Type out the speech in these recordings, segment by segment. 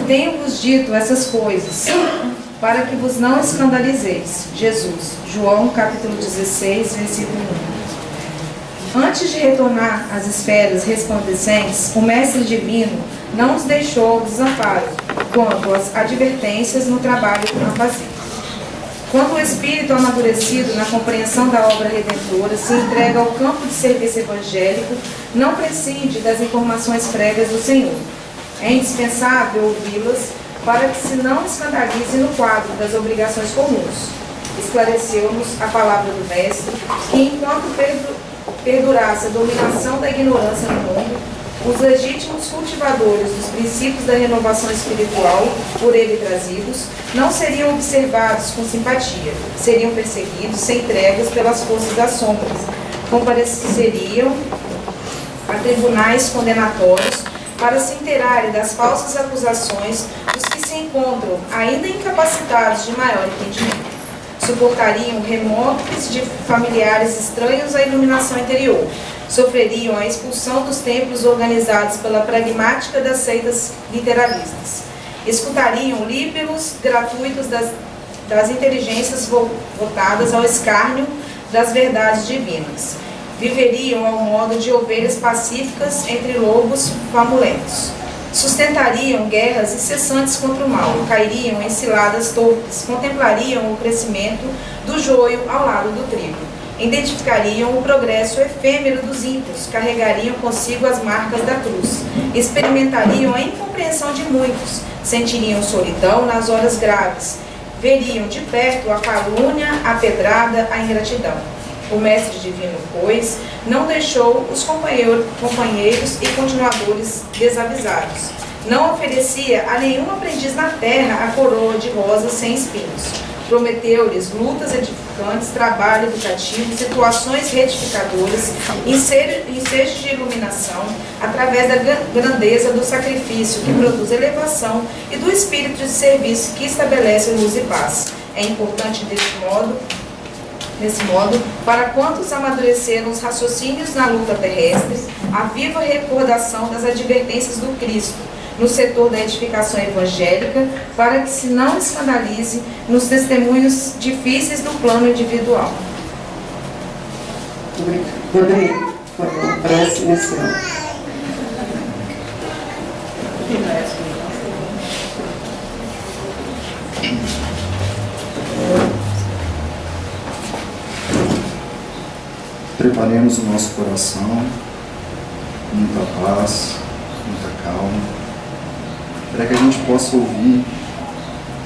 tenho-vos dito essas coisas, para que vos não escandalizeis. Jesus, João capítulo 16, versículo 1. Antes de retornar às esferas resplandecentes, o Mestre Divino não os deixou ao desamparo quanto às advertências no trabalho a fazer. Quando o espírito amadurecido na compreensão da obra redentora se entrega ao campo de serviço evangélico, não prescinde das informações prévias do Senhor. É indispensável ouvi-las para que se não escandalize no quadro das obrigações comuns. Esclareceu-nos a palavra do Mestre que, enquanto perdurasse a dominação da ignorância no mundo, os legítimos cultivadores dos princípios da renovação espiritual, por ele trazidos, não seriam observados com simpatia, seriam perseguidos sem tréguas pelas forças das sombras, compareceriam a tribunais condenatórios para se inteirarem das falsas acusações dos que se encontram ainda incapacitados de maior entendimento. Suportariam remoques de familiares estranhos à iluminação interior, sofreriam a expulsão dos templos organizados pela pragmática das seitas literalistas, escutariam líbelos gratuitos das inteligências voltadas ao escárnio das verdades divinas, viveriam ao modo de ovelhas pacíficas entre lobos famulentos, sustentariam guerras incessantes contra o mal, cairiam em ciladas torpes, contemplariam o crescimento do joio ao lado do trigo, identificariam o progresso efêmero dos ímpios, carregariam consigo as marcas da cruz, experimentariam a incompreensão de muitos, sentiriam solidão nas horas graves, veriam de perto a calúnia, a pedrada, a ingratidão. O Mestre Divino, pois, não deixou os companheiros e continuadores desavisados. Não oferecia a nenhum aprendiz na terra a coroa de rosas sem espinhos. Prometeu-lhes lutas edificantes, trabalho educativo, situações retificadoras, ensejos de iluminação, através da grandeza do sacrifício que produz elevação e do espírito de serviço que estabelece luz e paz. É importante Desse modo, para quantos amadureceram os raciocínios na luta terrestre, a viva recordação das advertências do Cristo no setor da edificação evangélica, para que se não escandalize nos testemunhos difíceis do plano individual. Rodrigo, por favor, prece inicial. Preparemos o nosso coração, muita paz, muita calma, para que a gente possa ouvir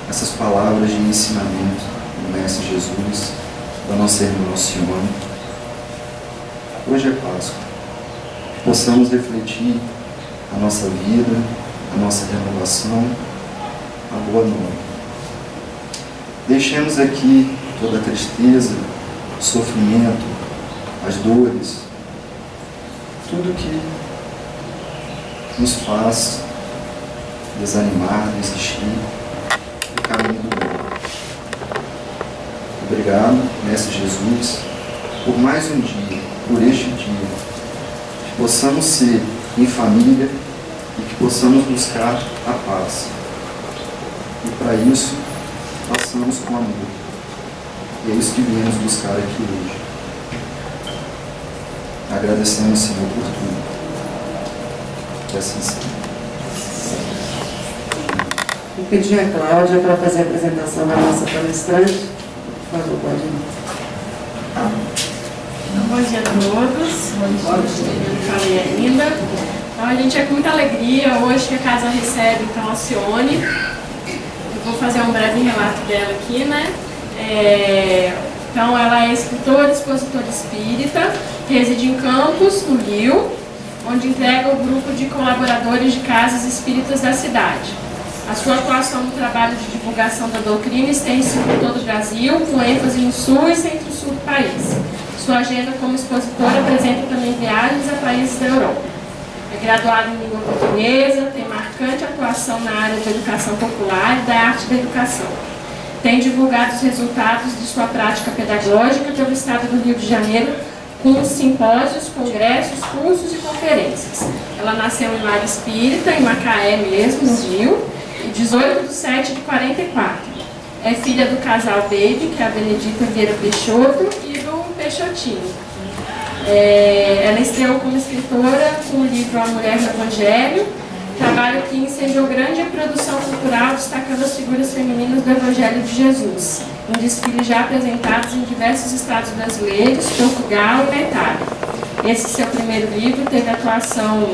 essas palavras de ensinamento do Mestre Jesus, da nossa irmã Alcione. Hoje é Páscoa, que possamos refletir a nossa vida, a nossa renovação, a boa nova. Deixemos aqui toda a tristeza, o sofrimento, as dores, tudo que nos faz desanimar, desistir do caminho do bem. Obrigado, Mestre Jesus, por mais um dia, por este dia, que possamos ser em família e que possamos buscar a paz. E para isso, façamos com amor. E é isso que viemos buscar aqui hoje. Agradecemos, Senhor, por tudo. Que assim seja. Vou pedir a Cláudia para fazer a apresentação da nossa palestrante. Por favor, pode ir. Bom dia a todos. Bom dia, eu não falei ainda. Então, a gente é com muita alegria hoje que a casa recebe então, a Alcione. Eu vou fazer um breve relato dela aqui, né? Então, ela é escritora, expositora espírita, reside em Campos, no Rio, onde integra o grupo de colaboradores de casas espíritas da cidade. A sua atuação no trabalho de divulgação da doutrina estende-se por todo o Brasil, com ênfase no sul e centro-sul do país. Sua agenda como expositora apresenta também viagens a países da Europa. É graduada em língua portuguesa, tem marcante atuação na área da educação popular e da arte da educação. Tem divulgado os resultados de sua prática pedagógica pelo estado do Rio de Janeiro, com simpósios, congressos, cursos e conferências. Ela nasceu em lar espírita, em Macaé mesmo, no Rio, e 18/7/44. É filha do casal Baby, que é a Benedita Vieira Peixoto, e do Peixotinho. Ela estreou como escritora com o livro A Mulher no Evangelho, trabalho que incendiou grande produção cultural, destacando as figuras femininas do Evangelho de Jesus, em desfiles já apresentados em diversos estados brasileiros, Portugal e na Itália. Esse seu primeiro livro teve atuação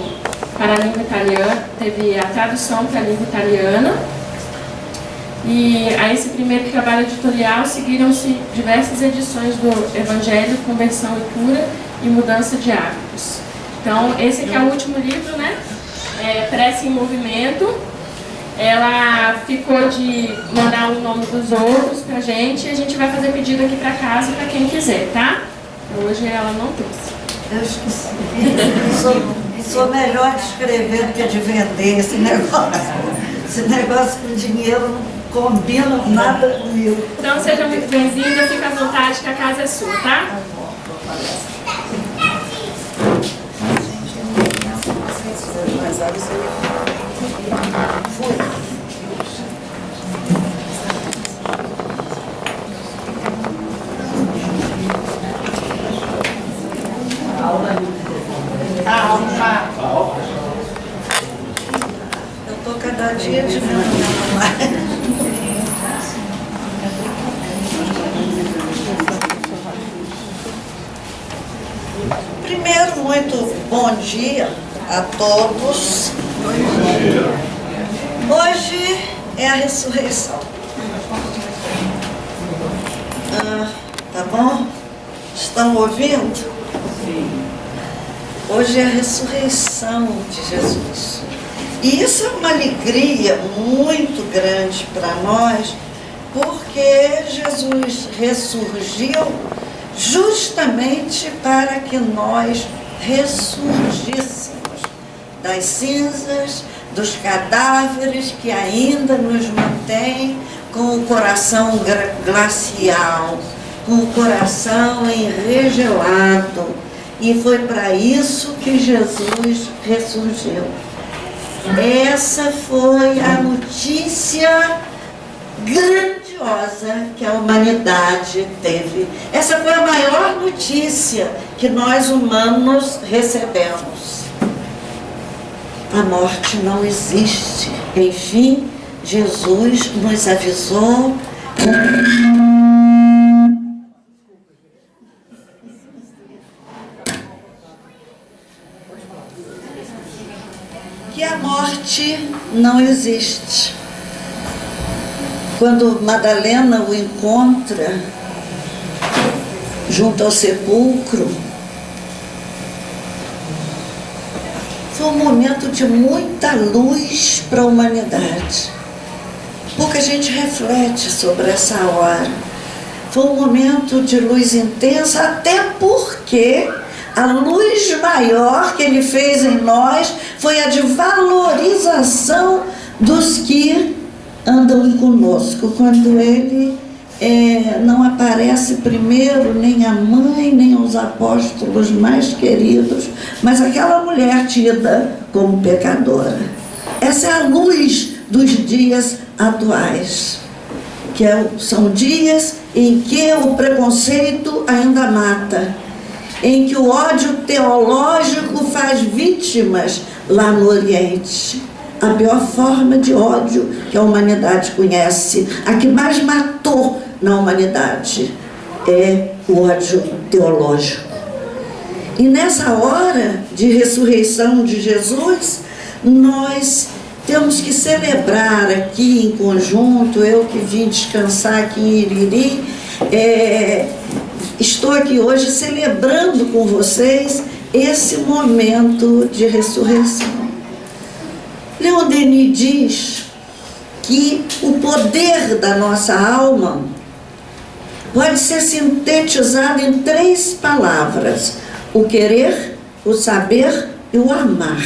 para a língua italiana, teve a tradução para a língua italiana, e a esse primeiro trabalho editorial seguiram-se diversas edições do Evangelho, Conversão e Cura e Mudança de Hábitos. Então, esse aqui é o último livro, né? Prece em Movimento. Ela ficou de mandar o nome dos outros pra gente e a gente vai fazer pedido aqui pra casa para quem quiser, tá? Hoje ela não trouxe. Eu esqueci. Sou melhor de escrever do que de vender esse negócio. Esse negócio com dinheiro não combina nada comigo. Então seja muito bem-vinda, fica à vontade que a casa é sua, tá? Eu estou cada dia diminuindo mais. Primeiro, muito bom dia a todos. Hoje é a ressurreição. Tá bom? Estão ouvindo? Hoje é a ressurreição de Jesus. E isso é uma alegria muito grande para nós, porque Jesus ressurgiu justamente para que nós ressurgíssemos das cinzas, dos cadáveres que ainda nos mantêm com o coração glacial, com o coração enregelado. E foi para isso que Jesus ressurgiu. Essa foi a notícia grandiosa que a humanidade teve. Essa foi a maior notícia que nós humanos recebemos. A morte não existe. Enfim, Jesus nos avisou que a morte não existe. Quando Madalena o encontra junto ao sepulcro, foi um momento de muita luz para a humanidade. Pouca gente reflete sobre essa hora. Foi um momento de luz intensa, até porque a luz maior que ele fez em nós foi a de valorização dos que andam conosco. Quando ele não aparece primeiro nem a mãe, nem os apóstolos mais queridos, mas aquela mulher tida como pecadora. Essa é a luz dos dias atuais, que são dias em que o preconceito ainda mata, em que o ódio teológico faz vítimas lá no Oriente. A pior forma de ódio que a humanidade conhece, a que mais matou na humanidade, é o ódio teológico. E nessa hora de ressurreição de Jesus, nós temos que celebrar aqui em conjunto. Eu que vim descansar aqui em Iriri, estou aqui hoje celebrando com vocês esse momento de ressurreição. Leon Denis diz que o poder da nossa alma pode ser sintetizado em 3 palavras: o querer, o saber e o amar.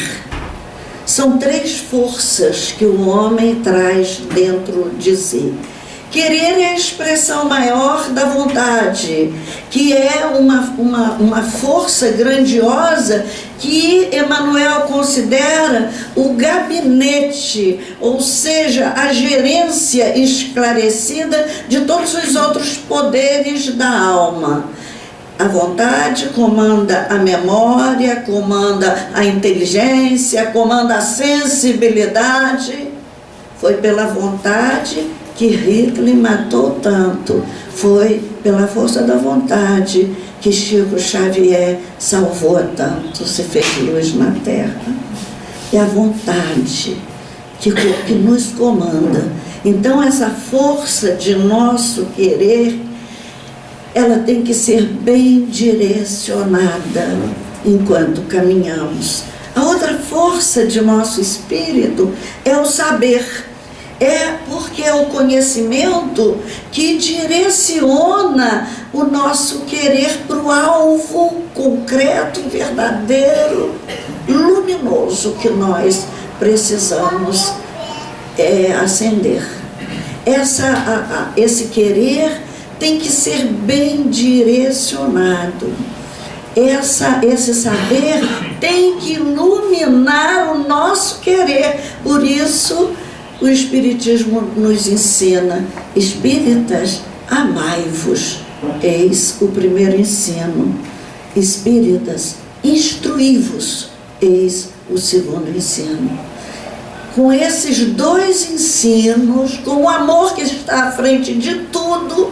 São 3 forças que o homem traz dentro de si, Querer é a expressão maior da vontade, que é uma força grandiosa que Emmanuel considera o gabinete, ou seja, a gerência esclarecida de todos os outros poderes da alma. A vontade comanda a memória, comanda a inteligência, comanda a sensibilidade. Foi pela vontade que Hitler matou tanto. Foi pela força da vontade que Chico Xavier salvou tanto, se fez luz na terra. É a vontade que nos comanda. Então, essa força de nosso querer, ela tem que ser bem direcionada enquanto caminhamos. A outra força de nosso espírito é o saber. É porque é o conhecimento que direciona o nosso querer para o alvo concreto, verdadeiro, luminoso que nós precisamos acender. Esse querer tem que ser bem direcionado. Esse saber tem que iluminar o nosso querer. Por isso, o Espiritismo nos ensina: espíritas, amai-vos. Eis o primeiro ensino. Espíritas, instruí-vos. Eis o segundo ensino. Com esses dois ensinos, com o amor que está à frente de tudo,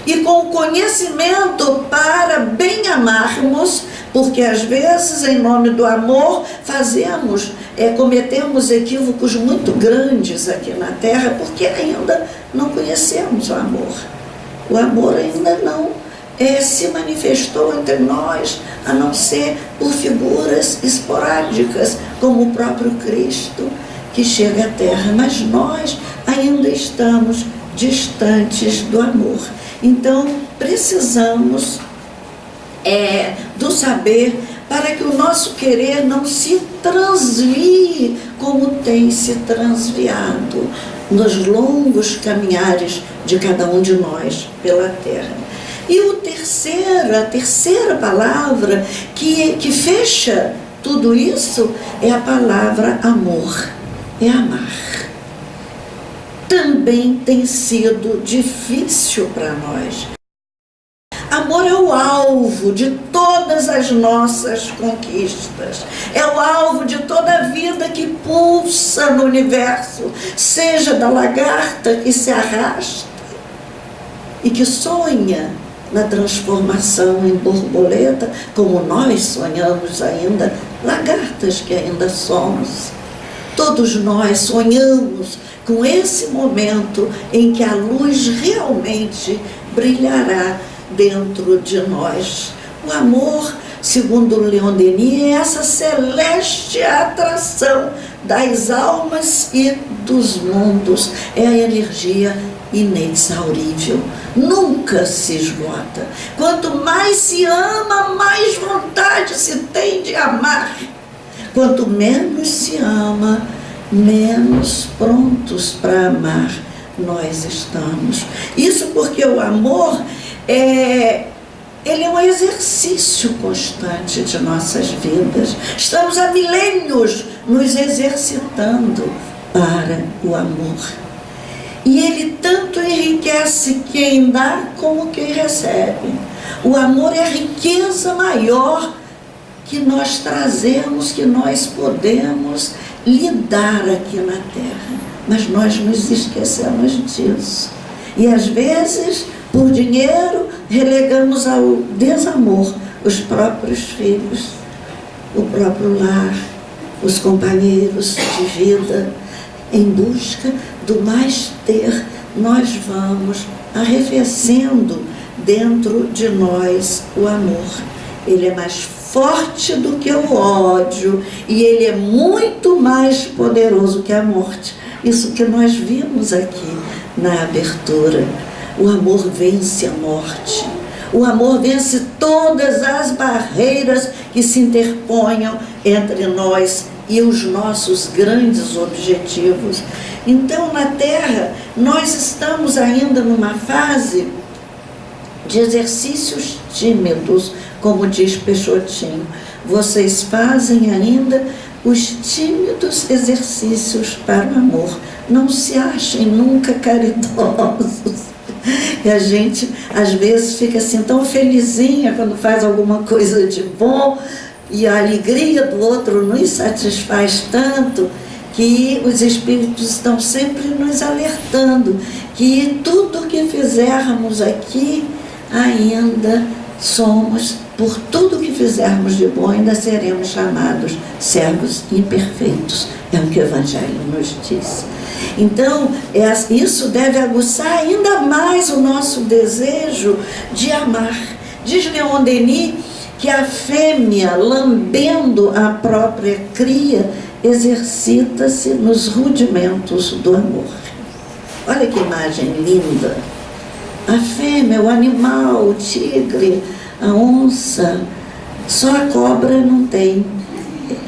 e com o conhecimento para bem amarmos, porque às vezes, em nome do amor, cometemos equívocos muito grandes aqui na Terra, porque ainda não conhecemos o amor. O amor ainda não se manifestou entre nós, a não ser por figuras esporádicas, como o próprio Cristo, que chega à Terra. Mas nós ainda estamos distantes do amor. Então, precisamos do saber para que o nosso querer não se transvie como tem se transviado nos longos caminhares de cada um de nós pela Terra. E a terceira palavra que fecha tudo isso é a palavra amor, é amar. Também tem sido difícil para nós. Amor é o alvo de todas as nossas conquistas. É o alvo de toda a vida que pulsa no universo, seja da lagarta que se arrasta e que sonha na transformação em borboleta, como nós sonhamos ainda, lagartas que ainda somos. Todos nós sonhamos com esse momento em que a luz realmente brilhará dentro de nós. O amor, segundo Leon Denis, é essa celeste atração das almas e dos mundos. É a energia inexaurível, nunca se esgota. Quanto mais se ama, mais vontade se tem de amar. Quanto menos se ama, menos prontos para amar nós estamos. Isso porque o amor ele é um exercício constante de nossas vidas. Estamos há milênios nos exercitando para o amor. E ele tanto enriquece quem dá como quem recebe. O amor é a riqueza maior que nós trazemos, que nós podemos lidar aqui na Terra. Mas nós nos esquecemos disso. E às vezes, por dinheiro, relegamos ao desamor os próprios filhos, o próprio lar, os companheiros de vida. Em busca do mais ter, nós vamos arrefecendo dentro de nós o amor. Ele é mais forte do que o ódio e ele é muito mais poderoso que a morte. Isso que nós vimos aqui na abertura. O amor vence a morte. O amor vence todas as barreiras que se interponham entre nós e os nossos grandes objetivos. Então, na Terra, nós estamos ainda numa fase de exercícios tímidos, como diz Peixotinho. Vocês fazem ainda os tímidos exercícios para o amor. Não se achem nunca caridosos. E a gente, às vezes, fica assim tão felizinha quando faz alguma coisa de bom, e a alegria do outro nos satisfaz tanto, que os Espíritos estão sempre nos alertando que tudo que fizermos aqui, ainda somos, por tudo que fizermos de bom, ainda seremos chamados servos imperfeitos. É o que o Evangelho nos diz. Então, isso deve aguçar ainda mais o nosso desejo de amar. Diz Leon Denis que a fêmea, lambendo a própria cria, exercita-se nos rudimentos do amor. Olha que imagem linda. A fêmea, o animal, o tigre, a onça, só a cobra não tem,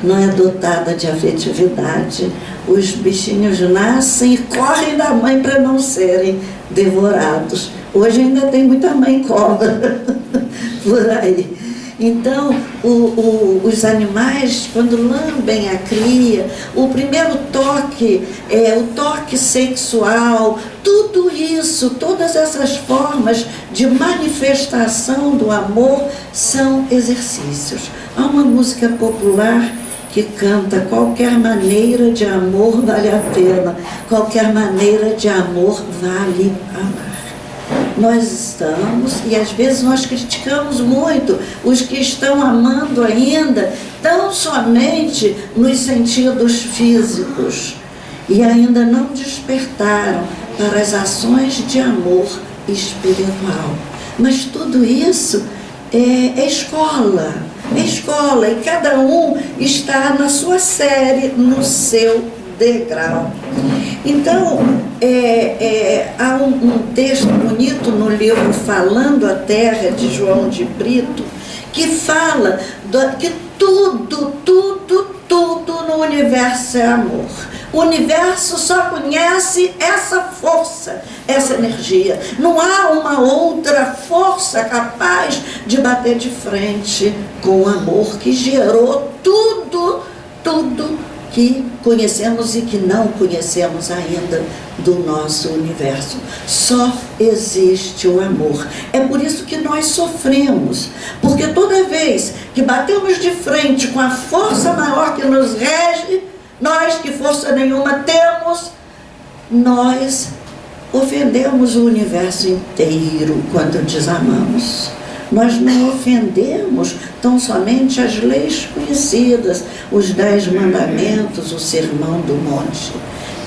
não é dotada de afetividade. Os bichinhos nascem e correm da mãe para não serem devorados. Hoje ainda tem muita mãe cobra por aí. Então, os animais, quando lambem a cria, o primeiro toque é o toque sexual, tudo isso, todas essas formas de manifestação do amor são exercícios. Há uma música popular que canta: qualquer maneira de amor vale a pena, qualquer maneira de amor vale amar. Nós estamos, e às vezes nós criticamos muito os que estão amando ainda tão somente nos sentidos físicos e ainda não despertaram para as ações de amor espiritual. Mas tudo isso é escola, e cada um está na sua série, no seu degrau. Então, há um texto bonito no livro Falando a Terra, de João de Brito, que fala que tudo no universo é amor. O universo só conhece essa força, essa energia. Não há uma outra força capaz de bater de frente com o amor que gerou tudo que conhecemos e que não conhecemos ainda do nosso universo. Só existe o amor. É por isso que nós sofremos, porque toda vez que batemos de frente com a força maior que nos rege, nós que força nenhuma temos, nós ofendemos o universo inteiro quando desamamos. Nós não ofendemos tão somente as leis conhecidas, os 10 mandamentos, o sermão do monte.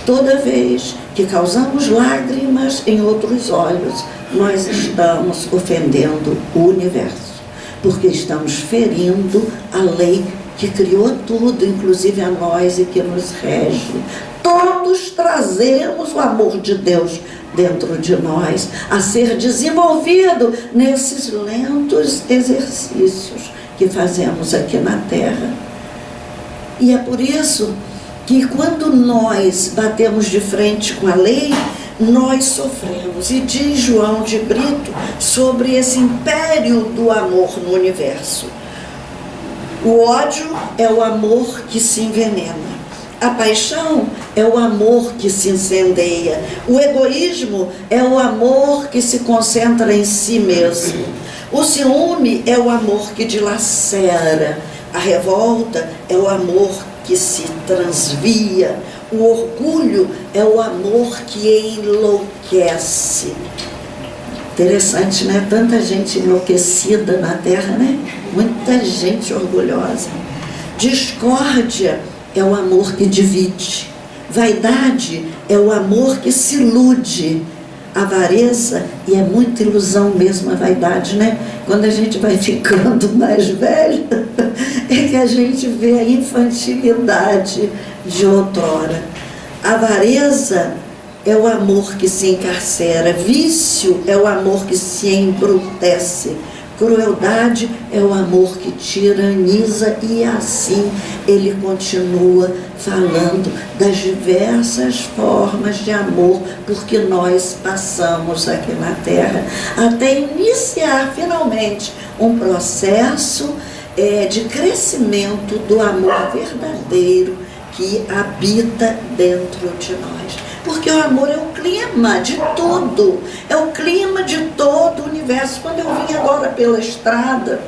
Toda vez que causamos lágrimas em outros olhos, nós estamos ofendendo o universo, porque estamos ferindo a lei que criou tudo, inclusive a nós, e que nos rege. Todos trazemos o amor de Deus dentro de nós, a ser desenvolvido nesses lentos exercícios que fazemos aqui na Terra. E é por isso que quando nós batemos de frente com a lei, nós sofremos. E diz João de Brito sobre esse império do amor no universo: o ódio é o amor que se envenena. A paixão é o amor que se incendeia. O egoísmo é o amor que se concentra em si mesmo. O ciúme é o amor que dilacera. A revolta é o amor que se transvia. O orgulho é o amor que enlouquece. Interessante, né? Tanta gente enlouquecida na Terra, né? Muita gente orgulhosa. Discórdia é o amor que divide. Vaidade é o amor que se ilude. Avareza, e é muita ilusão mesmo a vaidade, né? Quando a gente vai ficando mais velho, é que a gente vê a infantilidade de outrora. Avareza é o amor que se encarcera. Vício é o amor que se embrutece. Crueldade é o amor que tiraniza, e assim ele continua falando das diversas formas de amor porque nós passamos aqui na Terra, até iniciar finalmente um processo de crescimento do amor verdadeiro que habita dentro de nós. Porque o amor é o clima de tudo, é o clima de todo o universo. Quando eu vim agora pela estrada,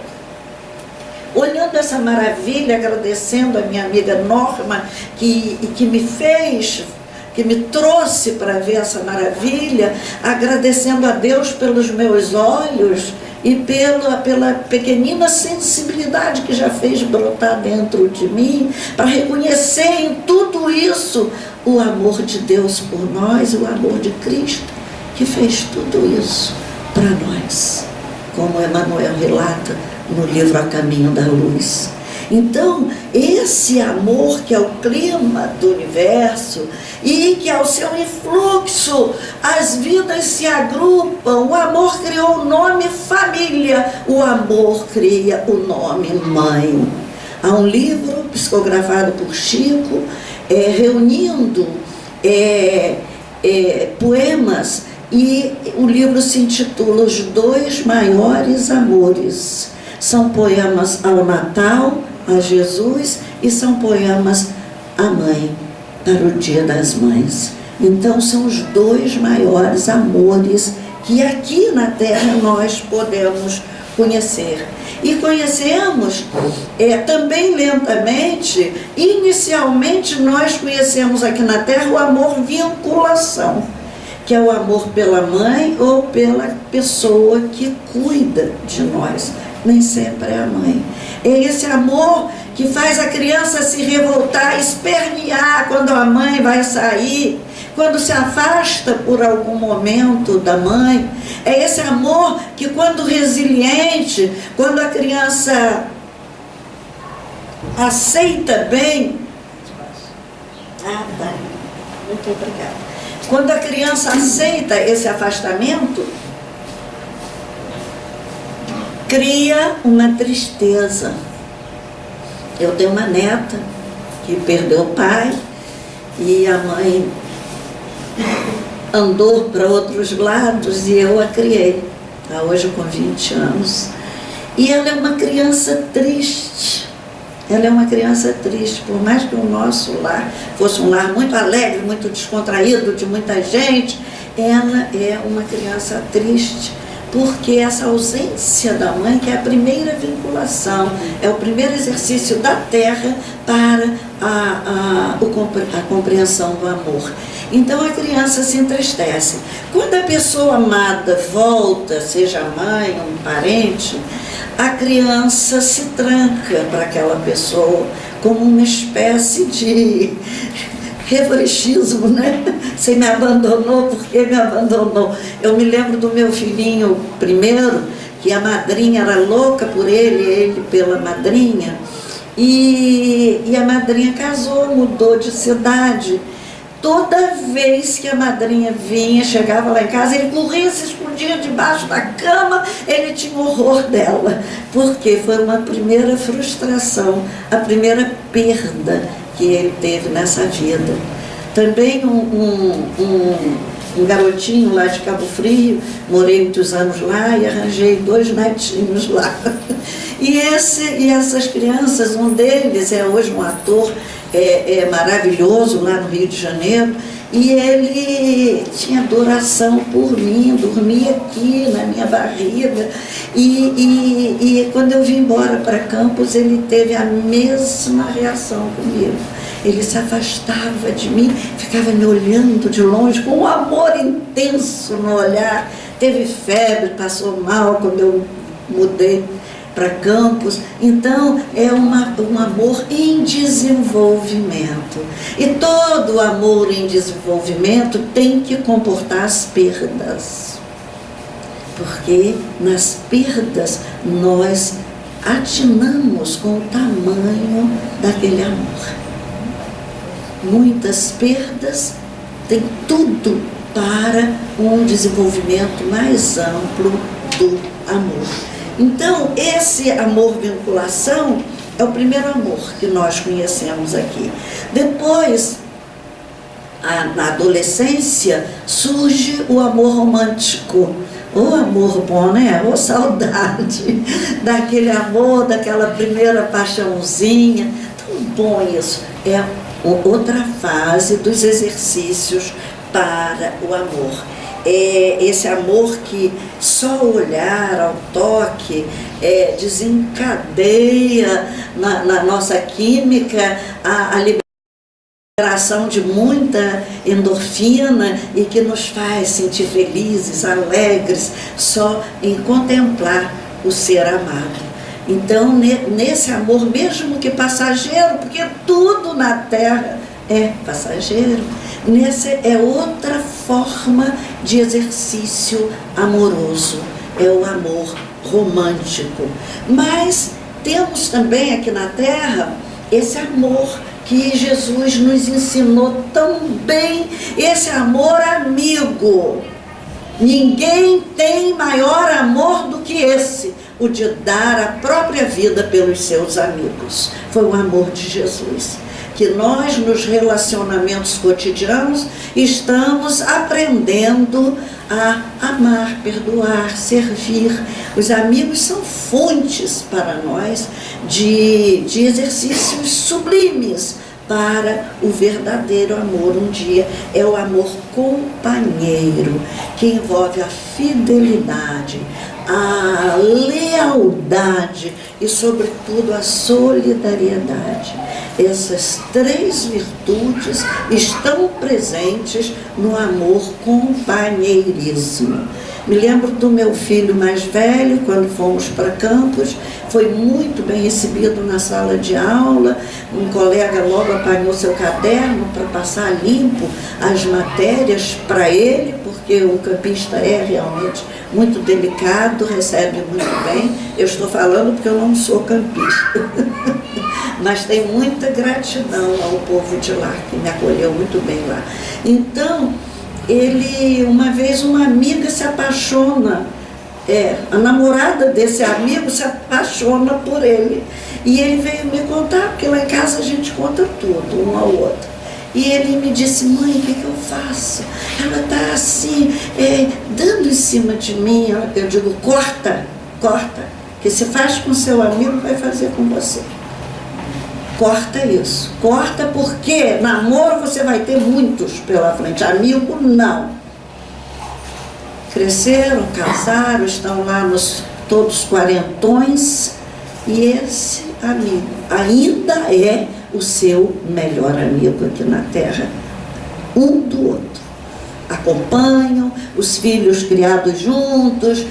olhando essa maravilha, agradecendo a minha amiga Norma, que me trouxe para ver essa maravilha, agradecendo a Deus pelos meus olhos e pela pequenina sensibilidade que já fez brotar dentro de mim, para reconhecer em tudo isso o amor de Deus por nós, o amor de Cristo, que fez tudo isso para nós, como Emmanuel relata no livro A Caminho da Luz. Então, esse amor que é o clima do universo e que ao seu influxo as vidas se agrupam, o amor criou o nome família, o amor cria o nome mãe. Há um livro psicografado por Chico, reunindo poemas, e o livro se intitula Os Dois Maiores Amores. São poemas ao Natal, a Jesus, e são poemas à mãe, para o Dia das Mães. Então são os dois maiores amores que aqui na Terra nós podemos conhecer. E conhecemos também lentamente. Inicialmente nós conhecemos aqui na Terra o amor vinculação, que é o amor pela mãe ou pela pessoa que cuida de nós. Nem sempre é a mãe. É esse amor que faz a criança se revoltar, espernear quando a mãe vai sair, quando se afasta por algum momento da mãe. É esse amor que, quando resiliente, quando a criança aceita bem... Muito obrigada. Quando a criança aceita esse afastamento, cria uma tristeza. Eu tenho uma neta que perdeu o pai e a mãe andou para outros lados e eu a criei, hoje com 20 anos. E ela é uma criança triste. Ela é uma criança triste, por mais que o nosso lar fosse um lar muito alegre, muito descontraído, de muita gente, ela é uma criança triste, porque essa ausência da mãe, que é a primeira vinculação, é o primeiro exercício da terra para a compreensão do amor. Então a criança se entristece. Quando a pessoa amada volta, seja a mãe ou um parente, a criança se tranca para aquela pessoa como uma espécie de revanchismo, né? Você me abandonou, por que me abandonou? Eu me lembro do meu filhinho primeiro, que a madrinha era louca por ele pela madrinha, e a madrinha casou, mudou de cidade. Toda vez que a madrinha vinha, chegava lá em casa, ele corria, se escondia debaixo da cama, ele tinha horror dela, porque foi uma primeira frustração, a primeira perda que ele teve nessa vida. Também um garotinho lá de Cabo Frio, morei muitos anos lá e arranjei 2 netinhos lá. E essas crianças, um deles é hoje um ator maravilhoso lá no Rio de Janeiro, e ele tinha adoração por mim, dormia aqui na minha barriga, e quando eu vim embora para Campos, ele teve a mesma reação comigo. Ele se afastava de mim, ficava me olhando de longe com um amor intenso no olhar, teve febre, passou mal quando eu mudei para Campos. Então é um amor em desenvolvimento, e todo amor em desenvolvimento tem que comportar as perdas, porque nas perdas nós atinamos com o tamanho daquele amor. Muitas perdas têm tudo para um desenvolvimento mais amplo do amor. Então, esse amor-vinculação é o primeiro amor que nós conhecemos aqui. Depois, na adolescência, surge o amor romântico. O amor bom, né? Ou saudade daquele amor, daquela primeira paixãozinha. Tão bom isso. É outra fase dos exercícios para o amor. É esse amor que só o olhar, ao toque, desencadeia na nossa química a liberação de muita endorfina e que nos faz sentir felizes, alegres, só em contemplar o ser amado. Então, nesse amor, mesmo que passageiro, porque tudo na terra é passageiro, nessa é outra forma de exercício amoroso, é o amor romântico. Mas temos também aqui na terra esse amor que Jesus nos ensinou tão bem, esse amor amigo. Ninguém tem maior amor do que esse, o de dar a própria vida pelos seus amigos. Foi o amor de Jesus, que nós nos relacionamentos cotidianos estamos aprendendo a amar, perdoar, servir. Os amigos são fontes para nós de exercícios sublimes para o verdadeiro amor. Um dia é o amor companheiro, que envolve a fidelidade, a lealdade e, sobretudo, a solidariedade. Essas três virtudes estão presentes no amor companheirismo. Me lembro do meu filho mais velho, quando fomos para Campos, foi muito bem recebido na sala de aula. Um colega logo apanhou seu caderno para passar limpo as matérias para ele, porque o campista é realmente muito delicado, recebe muito bem. Eu estou falando porque eu não sou campista, mas tenho muita gratidão ao povo de lá, que me acolheu muito bem lá. Então, uma vez uma amiga se apaixona, a namorada desse amigo se apaixona por ele. E ele veio me contar, porque lá em casa a gente conta tudo, um ao outro. E ele me disse: mãe, o que eu faço? Ela está assim, dando em cima de mim. Eu digo: corta, que se faz com seu amigo, vai fazer com você. Corta isso, corta, porque namoro você vai ter muitos pela frente, amigo não. Cresceram, casaram, estão lá todos quarentões, e esse amigo ainda é o seu melhor amigo aqui na terra, um do outro. Acompanham, os filhos criados juntos,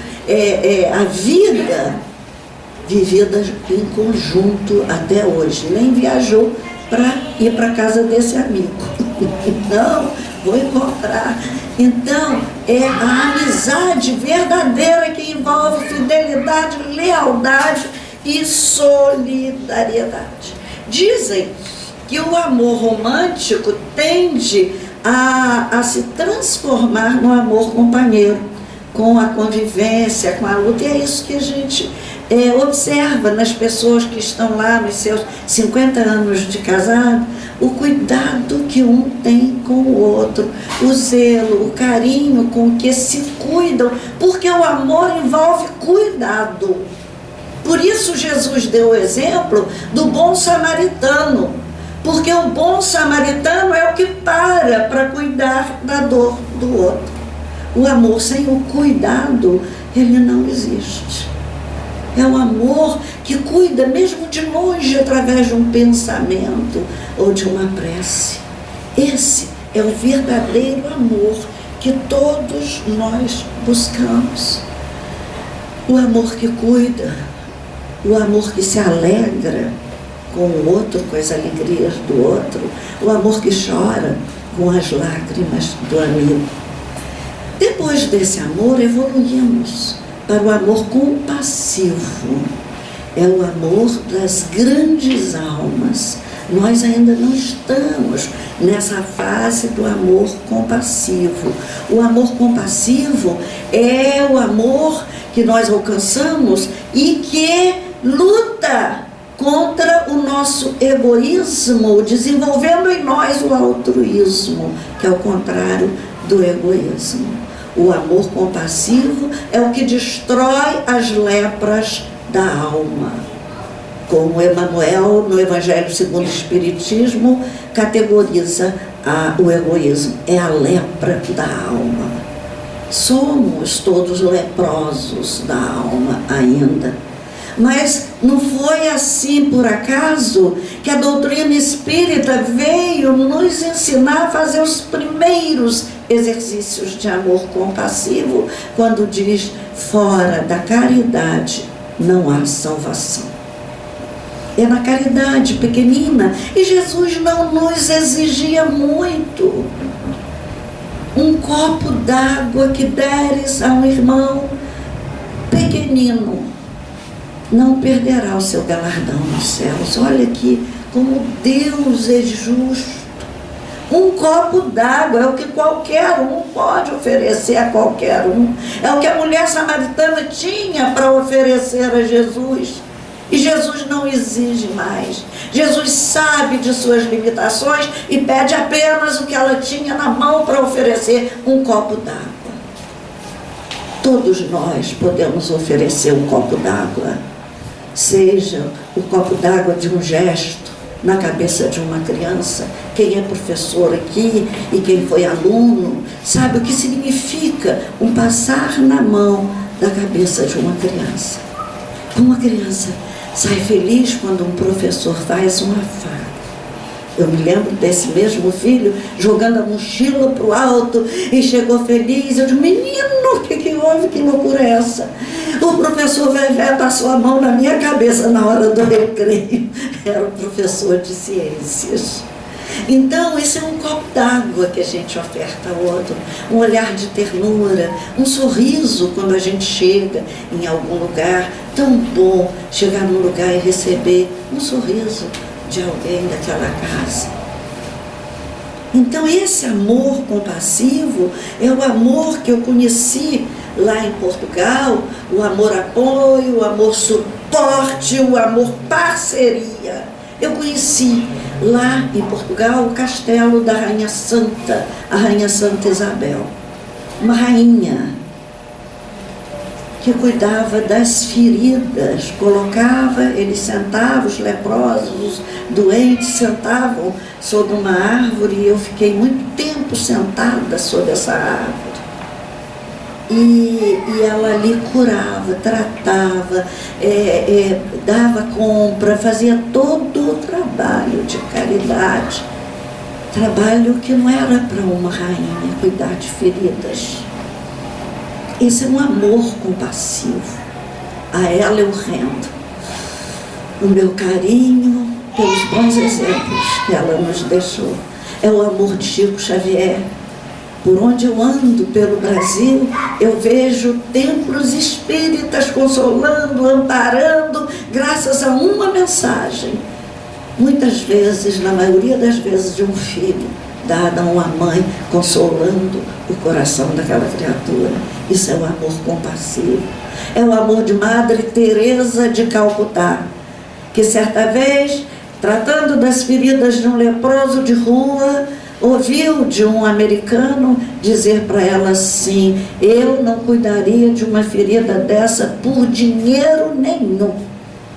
a vida vivida em conjunto até hoje. Nem viajou para ir para a casa desse amigo. Não, vou encontrar. Então, é a amizade verdadeira que envolve fidelidade, lealdade e solidariedade. Dizem que o amor romântico tende a se transformar no amor companheiro, com a convivência, com a luta, e é isso que a gente observa nas pessoas que estão lá nos seus 50 anos de casado, o cuidado que um tem com o outro, o zelo, o carinho com que se cuidam, porque o amor envolve cuidado. Por isso Jesus deu o exemplo do bom samaritano, porque o bom samaritano é o que para cuidar da dor do outro. O amor sem o cuidado, ele não existe. É o amor que cuida mesmo de longe, através de um pensamento ou de uma prece. Esse é o verdadeiro amor que todos nós buscamos. O amor que cuida, o amor que se alegra com o outro, com as alegrias do outro, o amor que chora com as lágrimas do amigo. Depois desse amor, evoluímos para o amor compassivo. É o amor das grandes almas. Nós ainda não estamos nessa fase do amor compassivo. O amor compassivo é o amor que nós alcançamos e que luta contra o nosso egoísmo, desenvolvendo em nós o altruísmo, que é o contrário do egoísmo. O amor compassivo é o que destrói as lepras da alma. Como Emmanuel, no Evangelho segundo o Espiritismo, categoriza o egoísmo. É a lepra da alma. Somos todos leprosos da alma ainda. Mas não foi assim por acaso que a doutrina espírita veio nos ensinar a fazer os primeiros exercícios de amor compassivo, quando diz: fora da caridade não há salvação. É na caridade pequenina, e Jesus não nos exigia muito. Um copo d'água que deres a um irmão pequenino não perderá o seu galardão nos céus. Olha aqui como Deus é justo. Um copo d'água é o que qualquer um pode oferecer a qualquer um. É o que a mulher samaritana tinha para oferecer a Jesus. E Jesus não exige mais. Jesus sabe de suas limitações e pede apenas o que ela tinha na mão para oferecer: um copo d'água. Todos nós podemos oferecer um copo d'água. Seja o copo d'água de um gesto na cabeça de uma criança. Quem é professor aqui e quem foi aluno sabe o que significa um passar na mão da cabeça de uma criança. Uma criança sai feliz quando um professor faz um afago. Eu me lembro desse mesmo filho jogando a mochila para o alto e chegou feliz. Eu digo: menino, o que houve? Que loucura é essa? O professor Vevé passou a mão na minha cabeça na hora do recreio. Era o professor de ciências. Então, esse é um copo d'água que a gente oferta ao outro, um olhar de ternura, um sorriso quando a gente chega em algum lugar. Tão bom chegar num lugar e receber um sorriso de alguém daquela casa. Então, esse amor compassivo é o amor que eu conheci lá em Portugal, o amor apoio, o amor suporte, o amor parceria. Eu conheci lá em Portugal o castelo da Rainha Santa, a Rainha Santa Isabel, uma rainha que cuidava das feridas, eles sentavam, os leprosos, os doentes sentavam sob uma árvore, e eu fiquei muito tempo sentada sob essa árvore. E ela ali curava, tratava, dava compra, fazia todo o trabalho de caridade. Trabalho que não era para uma rainha cuidar de feridas. Esse é um amor compassivo. A ela eu rendo o meu carinho pelos bons exemplos que ela nos deixou. É o amor de Chico Xavier. Por onde eu ando pelo Brasil, eu vejo templos espíritas consolando, amparando, graças a uma mensagem. Muitas vezes, na maioria das vezes, de um filho, dada a uma mãe, consolando o coração daquela criatura. Isso é o amor compassivo. É o amor de Madre Teresa de Calcutá, que certa vez, tratando das feridas de um leproso de rua, ouviu de um americano dizer para ela assim: eu não cuidaria de uma ferida dessa por dinheiro nenhum.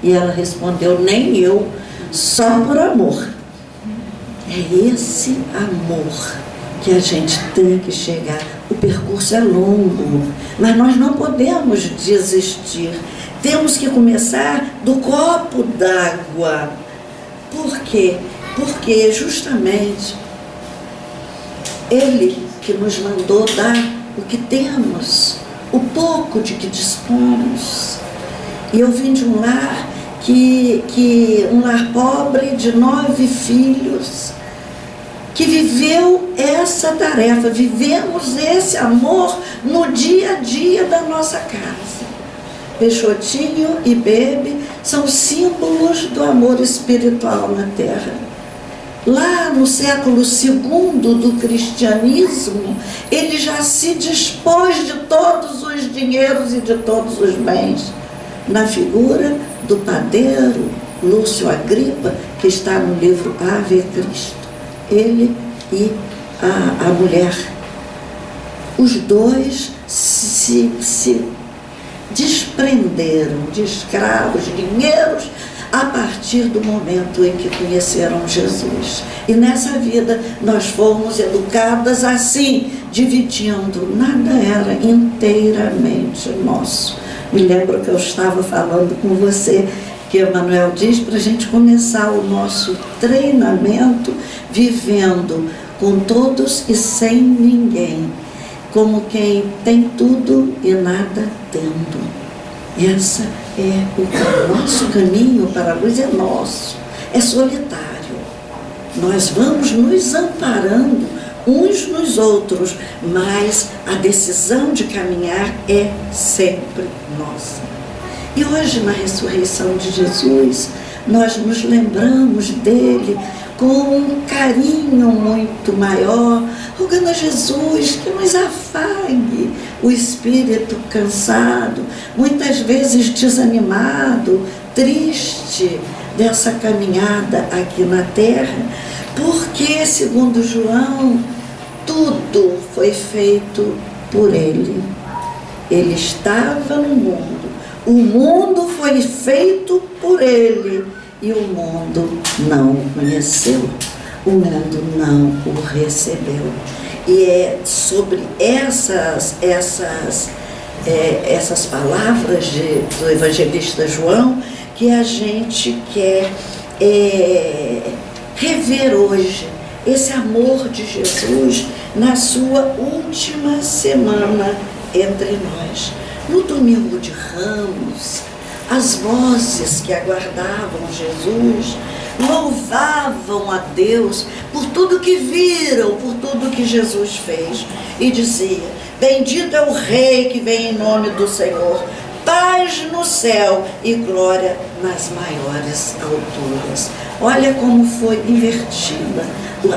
E ela respondeu: nem eu, só por amor. É esse amor que a gente tem que chegar. O percurso é longo, mas nós não podemos desistir. Temos que começar do copo d'água. Por quê? Porque justamente Ele que nos mandou dar o que temos, o pouco de que dispomos. E eu vim de um lar um lar pobre de 9 filhos, que viveu essa tarefa, vivemos esse amor no dia a dia da nossa casa. Peixotinho e Bebe são símbolos do amor espiritual na terra. lá no século II do cristianismo, ele já se dispôs de todos os dinheiros e de todos os bens na figura do padeiro Lúcio Agripa, que está no livro Ave Cristo. Ele e a mulher. Os dois se desprenderam de escravos, de dinheiros, a partir do momento em que conheceram Jesus. E nessa vida nós fomos educadas assim, dividindo, nada era inteiramente nosso. Me lembro que eu estava falando com você, que Emmanuel diz para a gente começar o nosso treinamento vivendo com todos e sem ninguém, como quem tem tudo e nada tendo. Essa é o nosso caminho para a luz, é nosso, é solitário. Nós vamos nos amparando uns nos outros, mas a decisão de caminhar é sempre nossa. E hoje, na ressurreição de Jesus, nós nos lembramos dele com um carinho muito maior, rogando a Jesus que nos afague o espírito cansado, muitas vezes desanimado, triste dessa caminhada aqui na terra, porque, segundo João, tudo foi feito por ele. Ele estava no mundo, o mundo foi feito por ele, e o mundo não o conheceu, o mundo não o recebeu. E é sobre essas palavras do evangelista João que a gente quer rever hoje, esse amor de Jesus na sua última semana entre nós. No domingo de Ramos, as vozes que aguardavam Jesus louvavam a Deus por tudo que viram, por tudo que Jesus fez, e dizia: bendito é o Rei que vem em nome do Senhor, paz no céu e glória nas maiores alturas. Olha como foi invertida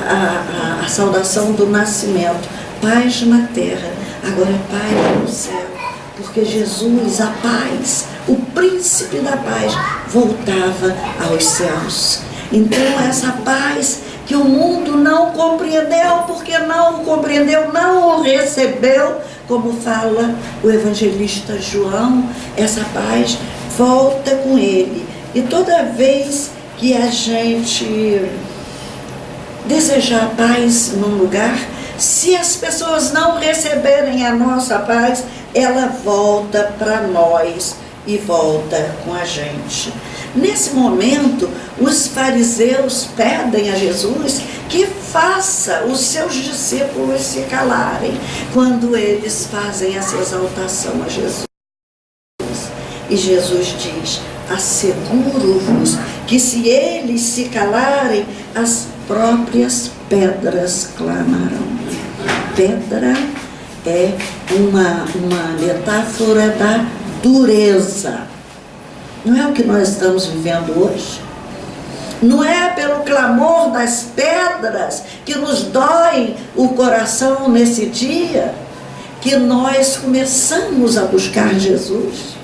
a saudação do nascimento: paz na terra, agora é paz no céu, porque Jesus, a paz, o príncipe da paz, voltava aos céus. Então essa paz que o mundo não compreendeu, porque não o compreendeu, não o recebeu, como fala o evangelista João, essa paz volta com ele. E toda vez que a gente desejar paz num lugar, se as pessoas não receberem a nossa paz, ela volta para nós e volta com a gente. Nesse momento, os fariseus pedem a Jesus que faça os seus discípulos se calarem quando eles fazem essa exaltação a Jesus. E Jesus diz: asseguro-vos que se eles se calarem, as próprias pedras clamarão. Pedra é uma metáfora da dureza. Não é o que nós estamos vivendo hoje? Não é pelo clamor das pedras que nos dói o coração nesse dia que nós começamos a buscar Jesus?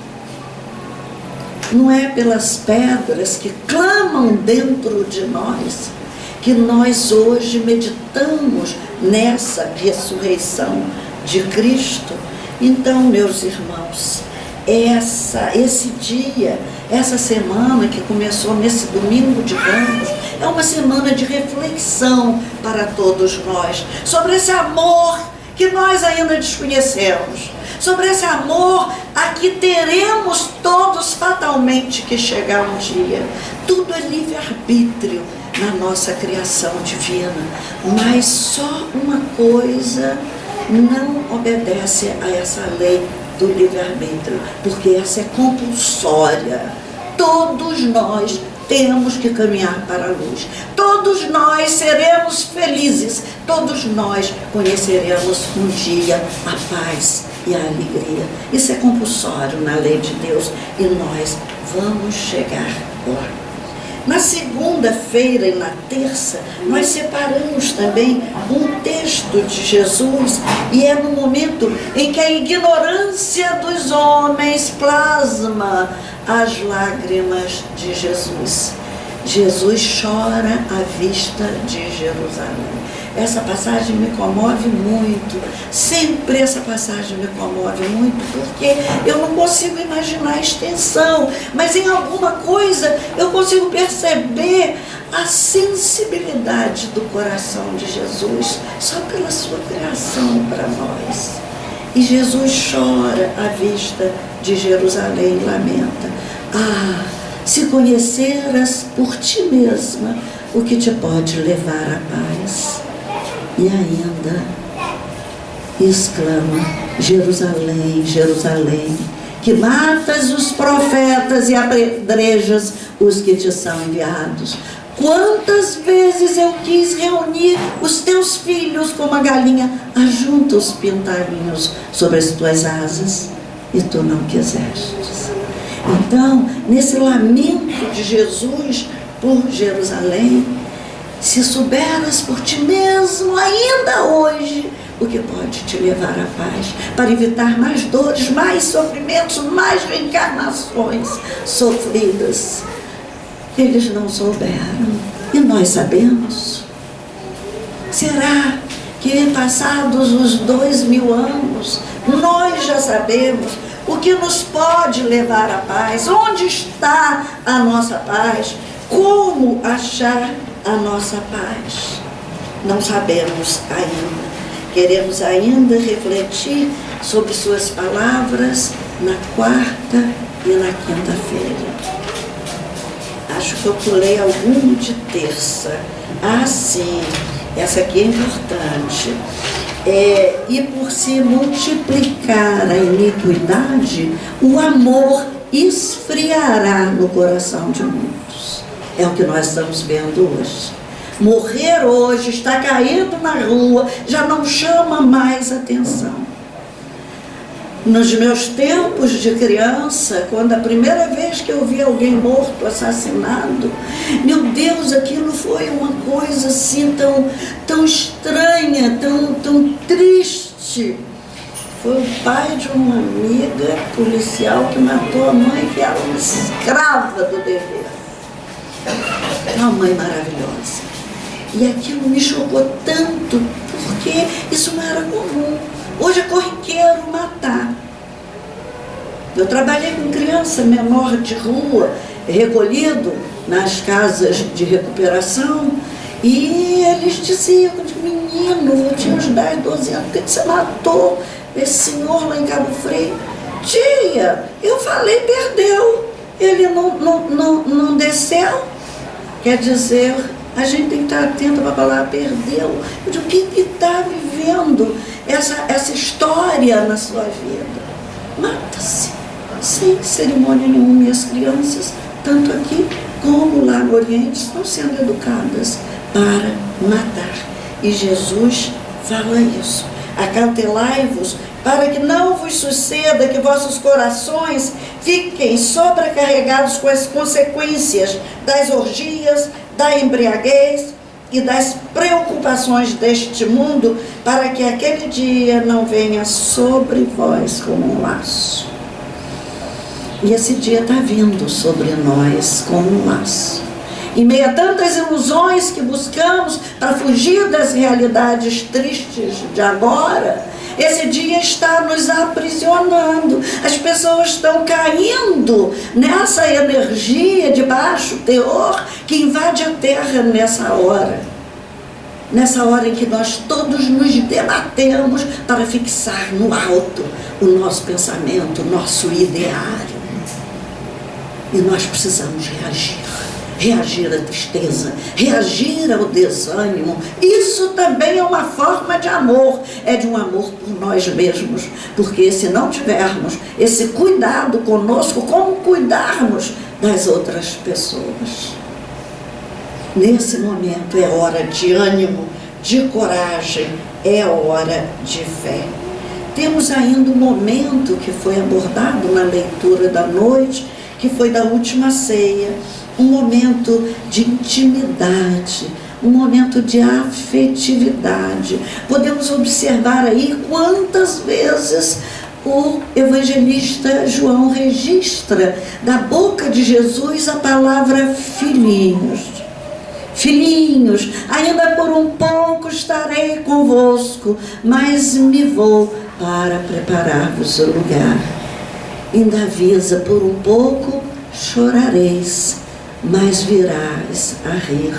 Não é pelas pedras que clamam dentro de nós que nós hoje meditamos nessa ressurreição de Cristo? Então, meus irmãos, esse dia, essa semana que começou nesse domingo de Ramos, é uma semana de reflexão para todos nós, sobre esse amor que nós ainda desconhecemos, sobre esse amor a que teremos todos fatalmente que chegar um dia. Tudo é livre-arbítrio na nossa criação divina, mas só uma coisa não obedece a essa lei do livre-arbítrio, porque essa é compulsória. Todos nós temos que caminhar para a luz. Todos nós seremos felizes. Todos nós conheceremos um dia a paz e a alegria. Isso é compulsório na lei de Deus e nós vamos chegar lá. Na segunda-feira e na terça, nós separamos também um texto de Jesus, e é no momento em que a ignorância dos homens plasma as lágrimas de Jesus. Jesus chora à vista de Jerusalém. Essa passagem me comove muito, sempre essa passagem me comove muito, porque eu não consigo imaginar a extensão, mas em alguma coisa eu consigo perceber a sensibilidade do coração de Jesus, só pela sua criação para nós. E Jesus chora à vista de Jerusalém e lamenta: ah, se conheceras por ti mesma o que te pode levar à paz. E ainda exclama: Jerusalém, Jerusalém, que matas os profetas e apedrejas os que te são enviados. Quantas vezes eu quis reunir os teus filhos como a galinha ajunta os pintarinhos sobre as tuas asas, e tu não quisestes. Então, nesse lamento de Jesus por Jerusalém, se souberas por ti mesmo, ainda hoje, o que pode te levar à paz, para evitar mais dores, mais sofrimentos, mais reencarnações sofridas. Eles não souberam, e nós sabemos. Será que passados os 2000 anos, nós já sabemos o que nos pode levar à paz? Onde está a nossa paz? Como achar a nossa paz? Não sabemos ainda. Queremos ainda refletir sobre suas palavras na quarta e na quinta-feira. Acho que eu pulei algum de terça. Ah, sim, essa aqui é importante. E por se multiplicar a iniquidade, o amor esfriará no coração de muitos. É o que nós estamos vendo hoje. Morrer hoje, está caído na rua, já não chama mais atenção. Nos meus tempos de criança, quando a primeira vez que eu vi alguém morto, assassinado, meu Deus, aquilo foi uma coisa assim tão estranha, tão triste. Foi o pai de uma amiga policial que matou a mãe, que era uma escrava do dever. Uma mãe maravilhosa. E aquilo me chocou tanto, porque isso não era comum. Hoje é corriqueiro matar. Eu trabalhei com criança menor de rua, recolhido nas casas de recuperação, e eles diziam: menino, eu tinha uns 10, 12 anos, por que você matou esse senhor lá em Cabo Frio? Tia, eu falei, perdeu. Ele não desceu. Quer dizer, a gente tem que estar atento para falar, perdeu. Eu digo: o que está vivendo essa história na sua vida? Mata-se, sem cerimônia nenhuma. E as crianças, tanto aqui como lá no Oriente, estão sendo educadas para matar. E Jesus fala isso: acautelai-vos, para que não vos suceda que vossos corações fiquem sobrecarregados com as consequências das orgias, da embriaguez e das preocupações deste mundo, para que aquele dia não venha sobre vós como um laço. E esse dia está vindo sobre nós como um laço. Em meio a tantas ilusões que buscamos para fugir das realidades tristes de agora, esse dia está nos aprisionando. As pessoas estão caindo nessa energia de baixo teor que invade a terra nessa hora. Nessa hora em que nós todos nos debatemos para fixar no alto o nosso pensamento, o nosso ideário. E nós precisamos reagir. Reagir à tristeza, reagir ao desânimo. Isso também é uma forma de amor, é de um amor por nós mesmos, porque se não tivermos esse cuidado conosco, como cuidarmos das outras pessoas? Nesse momento é hora de ânimo, de coragem, é hora de fé. Temos ainda um momento que foi abordado na leitura da noite, que foi da última ceia, um momento de intimidade, um momento de afetividade. Podemos observar aí quantas vezes o evangelista João registra da boca de Jesus a palavra filhinhos. Filhinhos, ainda por um pouco estarei convosco, mas me vou para preparar-vos o lugar. Ainda avisa, por um pouco chorareis, mas virás a rir,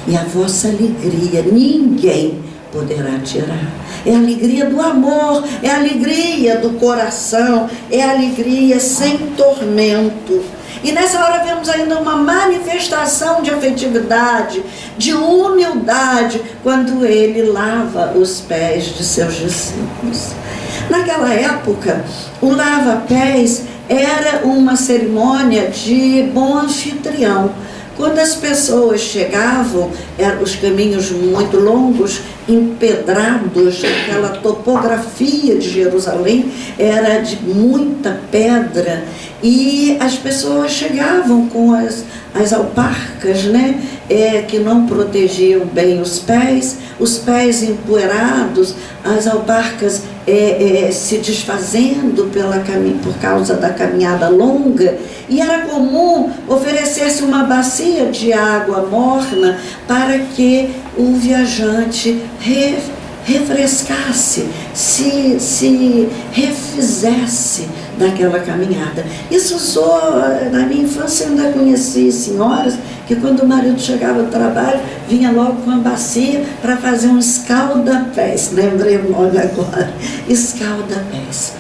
e a vossa alegria ninguém poderá tirar. É a alegria do amor, é a alegria do coração, é a alegria sem tormento. E nessa hora vemos ainda uma manifestação de afetividade, de humildade, quando ele lava os pés de seus discípulos. Naquela época, o lava-pés era uma cerimônia de bom anfitrião. Quando as pessoas chegavam, eram os caminhos muito longos, empedrados, aquela topografia de Jerusalém era de muita pedra, e as pessoas chegavam com as alparcas, né, que não protegiam bem os pés empoeirados, as alparcas se desfazendo por causa da caminhada longa, e era comum oferecer-se uma bacia de água morna para que o viajante refrescasse, se refizesse daquela caminhada. Isso na minha infância eu ainda conheci senhoras que quando o marido chegava do trabalho, vinha logo com a bacia para fazer um escalda-pés. Lembrei o nome agora, escalda-pés.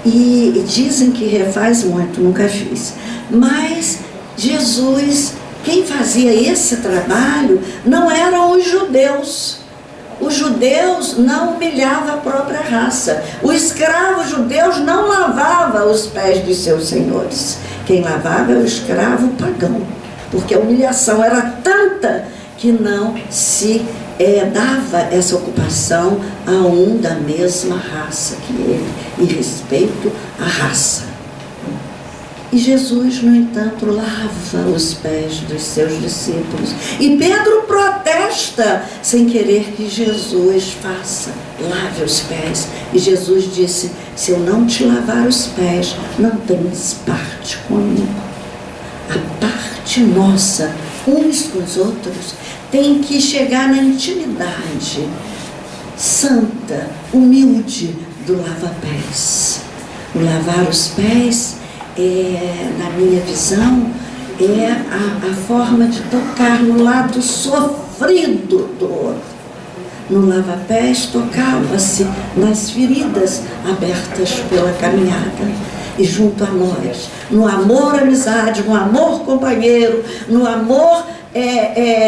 E dizem que refaz muito, nunca fiz. Mas Jesus, quem fazia esse trabalho não eram os judeus. Os judeus não humilhavam a própria raça. O escravo judeu não lavava os pés de seus senhores. Quem lavava era o escravo pagão, porque a humilhação era tanta que não se dava essa ocupação a um da mesma raça que ele, em respeito à raça. E Jesus, no entanto, lava os pés dos seus discípulos. E Pedro protesta sem querer que Jesus faça, lave os pés. E Jesus disse: se eu não te lavar os pés, não tens parte comigo. A parte nossa, uns com os outros, tem que chegar na intimidade santa, humilde do lava-pés. O lavar os pés, na minha visão, é a forma de tocar no lado sofrido do outro. No lava-pés tocava-se nas feridas abertas pela caminhada. E junto a nós, no amor amizade, no amor companheiro, no amor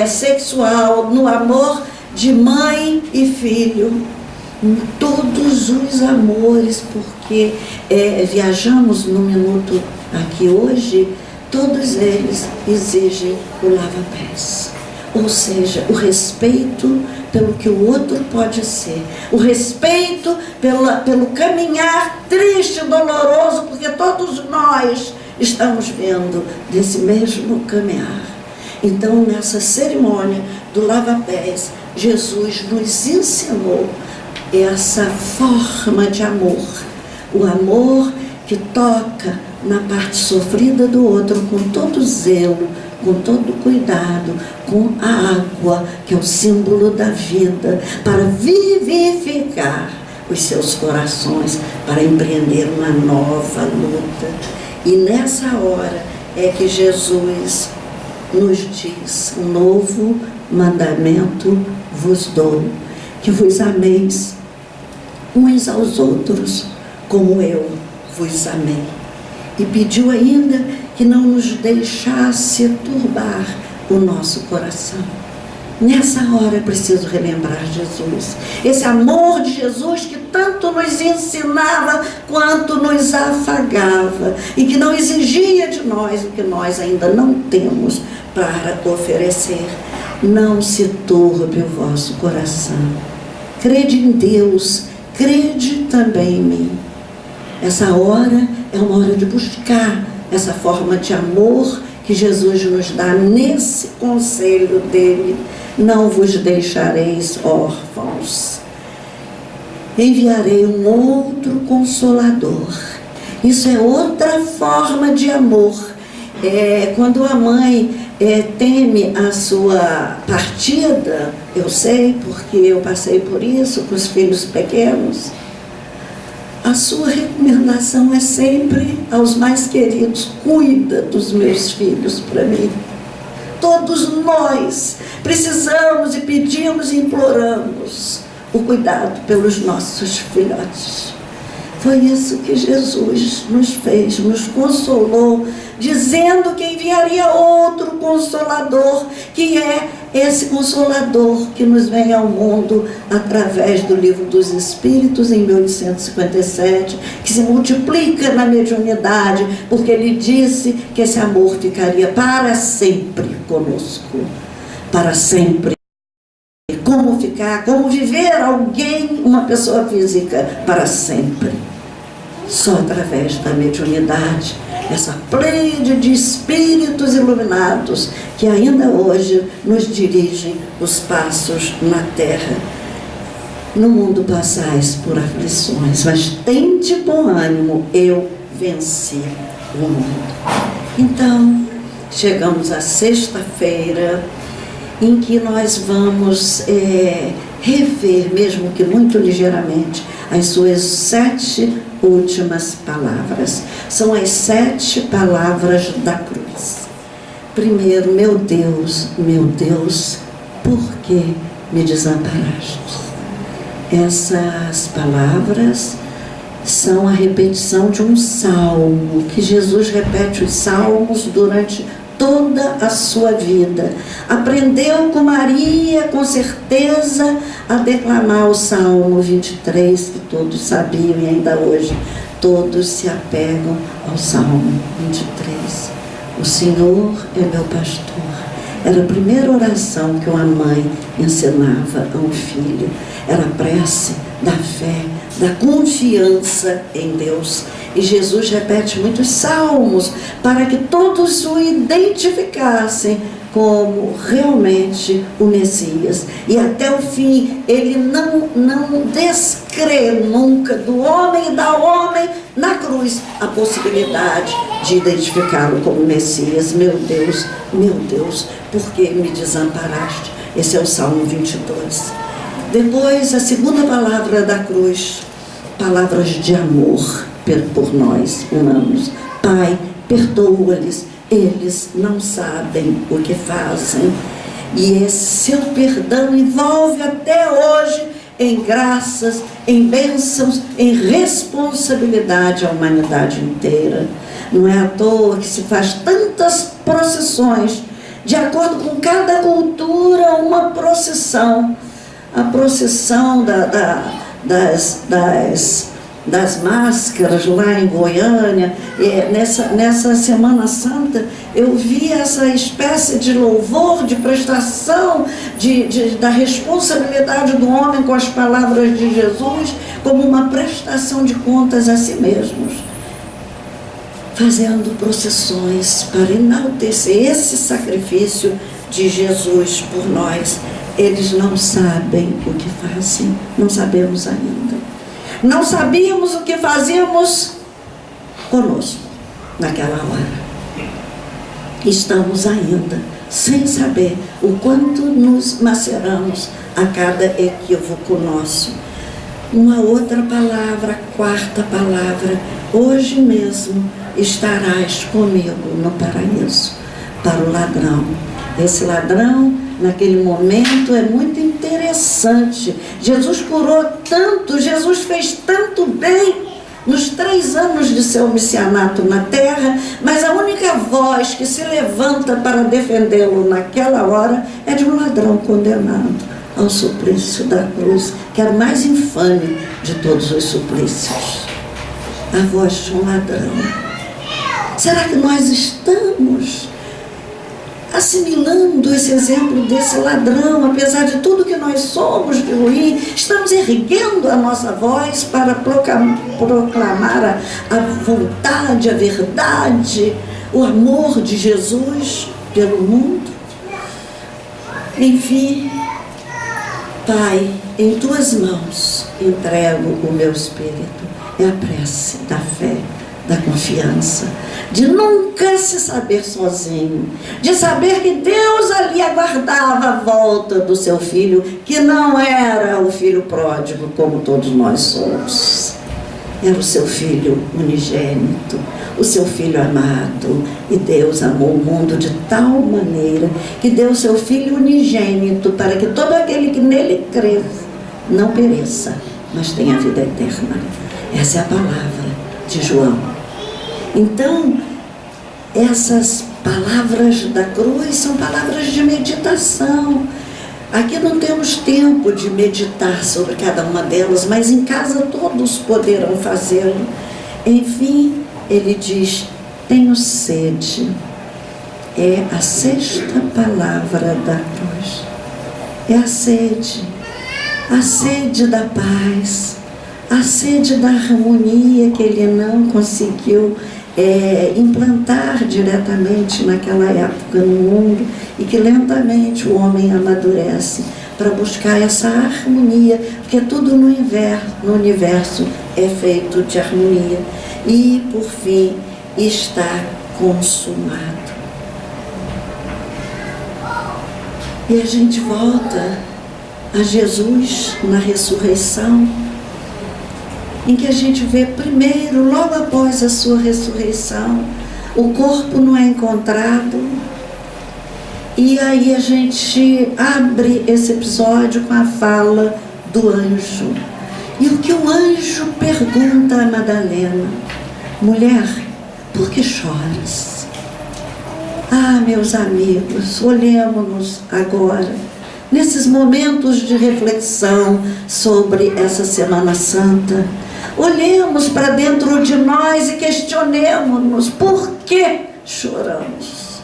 sexual, no amor de mãe e filho, em todos os amores, porque viajamos no minuto aqui hoje, todos eles exigem o lava-pés. Ou seja, o respeito pelo que o outro pode ser, o respeito pelo caminhar triste, doloroso, porque todos nós estamos vendo desse mesmo caminhar. Então, nessa cerimônia do lava-pés, Jesus nos ensinou essa forma de amor, o amor que toca na parte sofrida do outro com todo zelo, com todo cuidado, com a água, que é o símbolo da vida, para vivificar os seus corações, para empreender uma nova luta. E nessa hora é que Jesus nos diz: um novo mandamento vos dou, que vos ameis uns aos outros como eu vos amei. E pediu ainda que não nos deixasse turbar o nosso coração. Nessa hora é preciso relembrar Jesus, esse amor de Jesus que tanto nos ensinava quanto nos afagava e que não exigia de nós o que nós ainda não temos para oferecer. Não se turbe o vosso coração. Crede em Deus, crede também em mim. Essa hora é uma hora de buscar essa forma de amor que Jesus nos dá nesse conselho dele: não vos deixareis órfãos. Enviarei um outro Consolador. Isso é outra forma de amor. Quando a mãe teme a sua partida, eu sei porque eu passei por isso com os filhos pequenos, a sua recomendação é sempre aos mais queridos: cuida dos meus filhos para mim. Todos nós precisamos e pedimos e imploramos o cuidado pelos nossos filhotes. Foi isso que Jesus nos fez, nos consolou, dizendo que enviaria outro Consolador, que é esse Consolador que nos vem ao mundo através do Livro dos Espíritos, em 1857, que se multiplica na mediunidade, porque ele disse que esse amor ficaria para sempre conosco, para sempre. Como ficar, como viver alguém, uma pessoa física, para sempre. Só através da mediunidade, essa pleiade de espíritos iluminados que ainda hoje nos dirigem os passos na terra. No mundo passais por aflições, mas tende bom ânimo, eu venci o mundo. Então, chegamos à sexta-feira, em que nós vamos rever, mesmo que muito ligeiramente, as suas 7 últimas palavras. São as 7 palavras da cruz. Primeiro: meu Deus, por que me desamparaste? Essas palavras são a repetição de um salmo, que Jesus repete os salmos durante toda a sua vida. Aprendeu com Maria, com certeza, a declamar o Salmo 23, que todos sabiam e ainda hoje todos se apegam ao Salmo 23. O Senhor é meu pastor. Era a primeira oração que uma mãe ensinava a um filho. Era a prece da fé, da confiança em Deus. E Jesus repete muitos salmos para que todos o identificassem como realmente o Messias. E até o fim, ele não descrê nunca do homem e da homem na cruz a possibilidade de identificá-lo como Messias. Meu Deus, por que me desamparaste? Esse é o Salmo 22. Depois, a segunda palavra da cruz, palavras de amor por nós humanos. Pai, perdoa-lhes, eles não sabem o que fazem. E esse seu perdão envolve até hoje em graças, em bênçãos, em responsabilidade à humanidade inteira. Não é à toa que se faz tantas procissões, de acordo com cada cultura, uma procissão. A procissão das máscaras lá em Goiânia, nessa Semana Santa, eu vi essa espécie de louvor, de prestação, da responsabilidade do homem com as palavras de Jesus, como uma prestação de contas a si mesmos, fazendo procissões para enaltecer esse sacrifício de Jesus por nós. Eles não sabem o que fazem, não sabemos ainda. Não sabíamos o que fazíamos conosco naquela hora. Estamos ainda sem saber o quanto nos maceramos a cada equívoco nosso. Uma outra palavra, a quarta palavra: hoje mesmo estarás comigo no paraíso. Para o ladrão. Esse ladrão, naquele momento, é muito interessante. Jesus curou tanto, Jesus fez tanto bem nos 3 anos de seu missionato na terra, mas a única voz que se levanta para defendê-lo naquela hora é de um ladrão condenado ao suplício da cruz, que era o mais infame de todos os suplícios. A voz de um ladrão. Será que nós estamos assimilando esse exemplo desse ladrão, apesar de tudo que nós somos de ruim? Estamos erguendo a nossa voz para proclamar a vontade, a verdade, o amor de Jesus pelo mundo. Enfim, Pai, em tuas mãos entrego o meu espírito. É a prece da fé, da confiança, de nunca se saber sozinho, de saber que Deus ali aguardava a volta do seu filho, que não era o filho pródigo como todos nós somos. Era o seu filho unigênito, o seu filho amado. E Deus amou o mundo de tal maneira que deu o seu filho unigênito para que todo aquele que nele crê não pereça, mas tenha vida eterna. Essa é a palavra de João. Então, essas palavras da cruz são palavras de meditação. Aqui não temos tempo de meditar sobre cada uma delas, mas em casa todos poderão fazê-lo. Enfim, ele diz: tenho sede. É a sexta palavra da cruz. É a sede da paz, a sede da harmonia que ele não conseguiu implantar diretamente naquela época no mundo, e que lentamente o homem amadurece para buscar essa harmonia, porque tudo no universo é feito de harmonia. E, por fim, está consumado. E a gente volta a Jesus na ressurreição, em que a gente vê primeiro, logo após a sua ressurreição, o corpo não é encontrado, e aí a gente abre esse episódio com a fala do anjo. E o que o anjo pergunta a Madalena: mulher, por que choras? Ah, meus amigos, olhemos-nos agora, nesses momentos de reflexão sobre essa Semana Santa. Olhemos para dentro de nós e questionemos-nos por que choramos.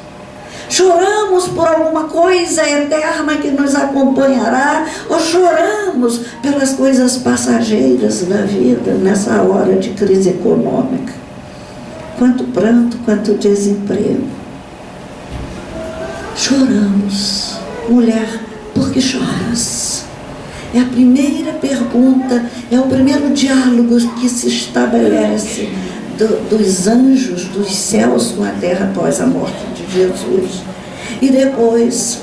Choramos por alguma coisa eterna que nos acompanhará, ou choramos pelas coisas passageiras da vida nessa hora de crise econômica? Quanto pranto, quanto desemprego. Choramos. Mulher, por que choras? É a primeira pergunta, é o primeiro diálogo que se estabelece dos anjos, dos céus com a terra após a morte de Jesus. E depois,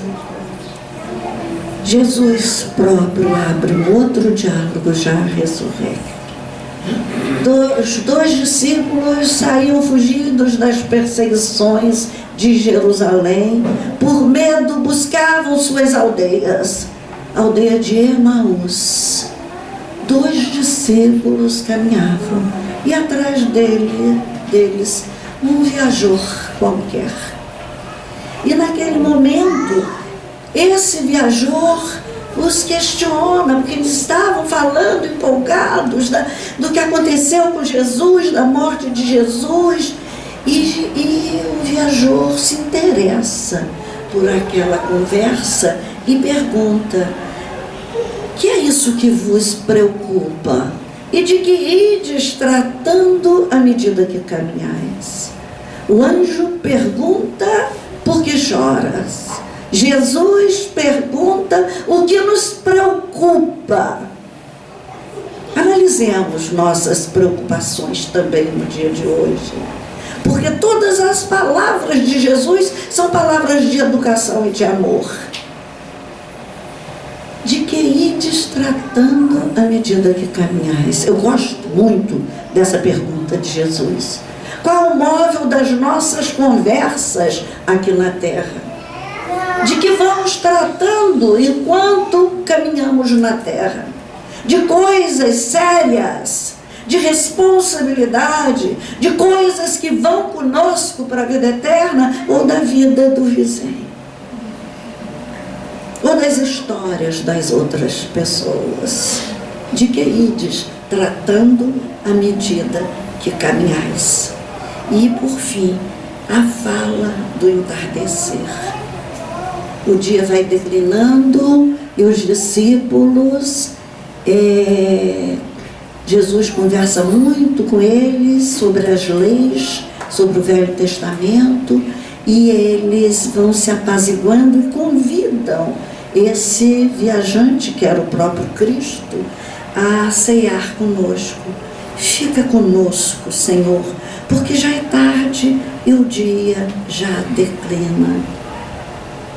Jesus próprio abre um outro diálogo já ressurrecto. Os 2 discípulos saíam fugidos das perseguições de Jerusalém, por medo buscavam suas aldeias. Aldeia de Emaús. 2 discípulos caminhavam, e atrás deles um viajor qualquer. E naquele momento, esse viajor os questiona, porque eles estavam falando empolgados do que aconteceu com Jesus, da morte de Jesus, e o viajor se interessa por aquela conversa e pergunta: que é isso que vos preocupa? E de que ides tratando à medida que caminhais? O anjo pergunta: por que choras? Jesus pergunta: o que nos preocupa? Analisemos nossas preocupações também no dia de hoje, porque todas as palavras de Jesus são palavras de educação e de amor. De que ides tratando à medida que caminhais? Eu gosto muito dessa pergunta de Jesus. Qual o móvel das nossas conversas aqui na terra? De que vamos tratando enquanto caminhamos na terra? De coisas sérias, de responsabilidade, de coisas que vão conosco para a vida eterna, ou da vida do vizinho, ou das histórias das outras pessoas? De que ides tratando à medida que caminhais? E, por fim, a fala do entardecer. O dia vai declinando e os discípulos, Jesus conversa muito com eles sobre as leis, sobre o Velho Testamento, e eles vão se apaziguando e convidam esse viajante, que era o próprio Cristo, a ceiar conosco. Fica conosco, Senhor, porque já é tarde e o dia já declina.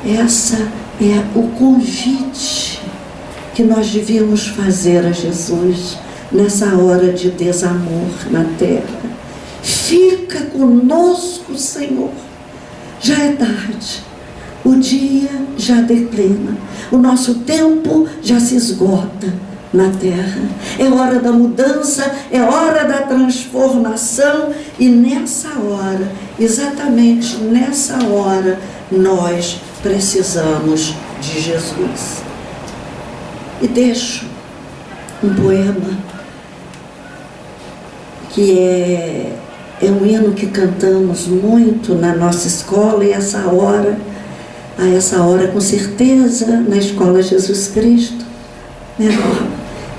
Essa é o convite que nós devíamos fazer a Jesus nessa hora de desamor na terra. Fica conosco, Senhor. Já é tarde, o dia já declina, o nosso tempo já se esgota na terra. É hora da mudança, é hora da transformação, e nessa hora, exatamente nessa hora, nós precisamos de Jesus. E deixo um poema que é um hino que cantamos muito na nossa escola, e a essa hora com certeza na Escola Jesus Cristo,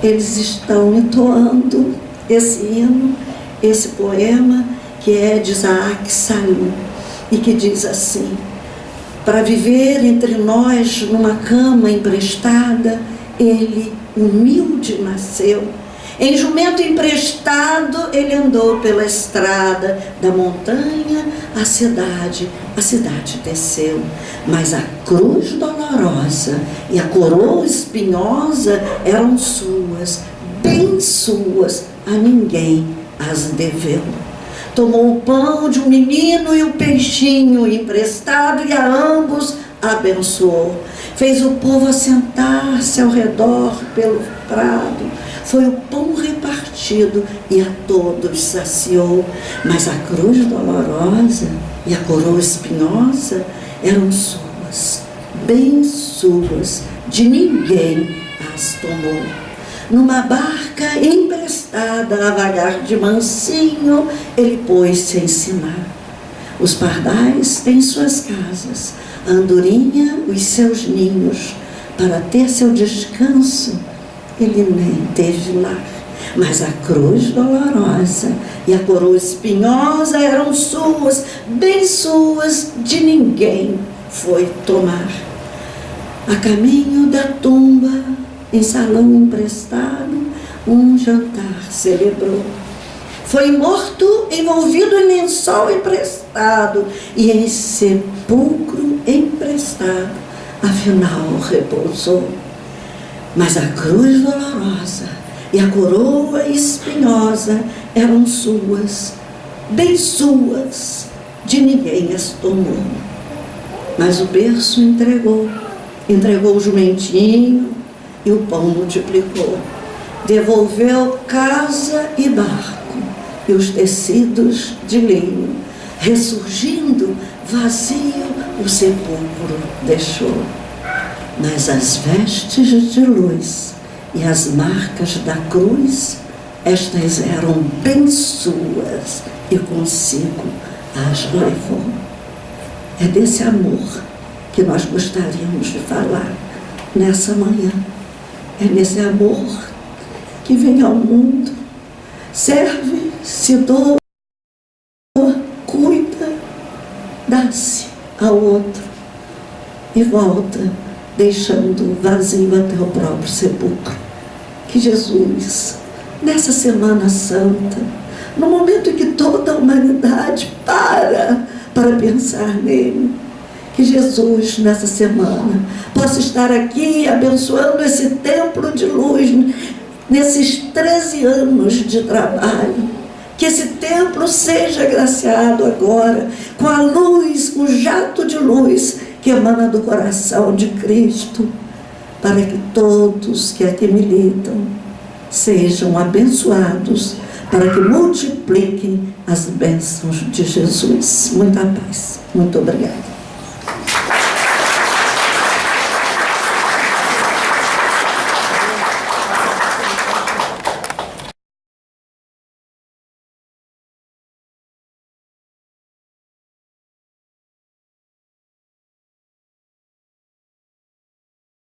eles estão entoando esse hino, esse poema, que é de Isaac Salim, e que diz assim: para viver entre nós numa cama emprestada, ele humilde nasceu. Em jumento emprestado, ele andou pela estrada da montanha à cidade, a cidade desceu. Mas a cruz dolorosa e a coroa espinhosa eram suas, bem suas, a ninguém as deveu. Tomou o pão de um menino e o peixinho emprestado, e a ambos abençoou. Fez o povo assentar-se ao redor pelo prado. Foi o pão repartido e a todos saciou. Mas a cruz dolorosa e a coroa espinhosa eram suas, bem suas, de ninguém as tomou. Numa barca emprestada a vagar de mansinho, ele pôs-se a ensinar. Os pardais têm suas casas, a andorinha os seus ninhos. Para ter seu descanso, ele nem teve lar. Mas a cruz dolorosa e a coroa espinhosa eram suas, bem suas, de ninguém foi tomar. A caminho da tumba, em salão emprestado, um jantar celebrou. Foi morto, envolvido em lençol emprestado, e em sepulcro emprestado, afinal repousou. Mas a cruz dolorosa e a coroa espinhosa eram suas, bem suas, de ninguém as tomou. Mas o berço entregou o jumentinho e o pão multiplicou. Devolveu casa e barco e os tecidos de linho. Ressurgindo, vazio, o sepulcro deixou. Mas as vestes de luz e as marcas da cruz, estas eram bem suas, e consigo as levou. É desse amor que nós gostaríamos de falar nessa manhã. É nesse amor que vem ao mundo, serve, se doa, cuida, dá-se ao outro e volta, deixando vazio até o próprio sepulcro. Que Jesus, nessa Semana Santa, no momento em que toda a humanidade para pensar nele, que Jesus, nessa semana, possa estar aqui abençoando esse templo de luz, nesses 13 anos de trabalho. Que esse templo seja agraciado agora com a luz, com o jato de luz que emana do coração de Cristo, para que todos que aqui militam sejam abençoados, para que multipliquem as bênçãos de Jesus. Muita paz. Muito obrigada.